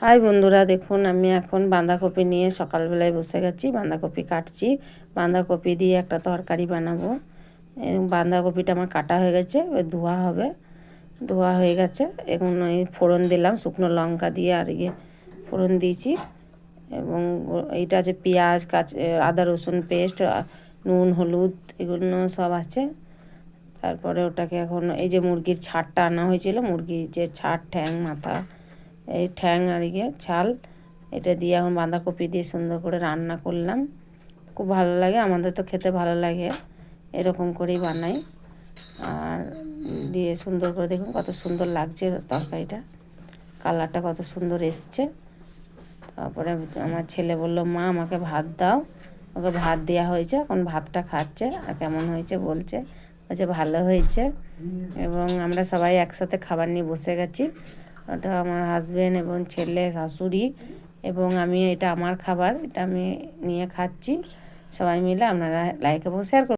High বন্ধুরা, দেখুন আমি এখন বাঁধাকপি নিয়ে সকালবেলায় বসে গেছি। বাঁধাকপি কাটছি, বাঁধাকপি দিয়ে একটা তরকারি বানাবো। বাঁধাকপিটা আমার কাটা হয়ে গেছে, এবার ধোয়া হবে। ধোয়া হয়ে গেছে, এখন এই ফোড়ন দিলাম, শুকনো লঙ্কা দিয়ে আর ফোড়ন দিয়েছি। এবং এইটা আছে পেঁয়াজ, আদা রসুন পেস্ট, নুন হলুদ এগুলো সব আছে। তারপরে ওটাকে এখন এই যে মুরগির ছাড়টা আনা হয়েছিল, মুরগির যে ছাড়, ঠ্যাং, মাথা, এই ঠ্যাং আর ছাল, এটা দিয়ে এখন বাঁধাকপি দিয়ে সুন্দর করে রান্না করলাম। খুব ভালো লাগে, আমাদের তো খেতে ভালো লাগে, এরকম করেই বানাই। আর দিয়ে সুন্দর করে দেখুন কত সুন্দর লাগছে তরকারিটা, কালারটা কত সুন্দর এসছে। তারপরে আমার ছেলে বলল, মা আমাকে ভাত দাও। ওকে ভাত দেওয়া হয়েছে, এখন ভাতটা খাচ্ছে আর কেমন হয়েছে বলছে ভালো হয়েছে। এবং আমরা সবাই একসাথে খাবার নিয়ে বসে গেছি। ওটা আমার হাজব্যান্ড এবং ছেলে, শাশুড়ি এবং আমি, এটা আমার খাবার, এটা আমি নিয়ে খাচ্ছি সবাই মিলে। আপনারা লাইক এবং শেয়ার করুন।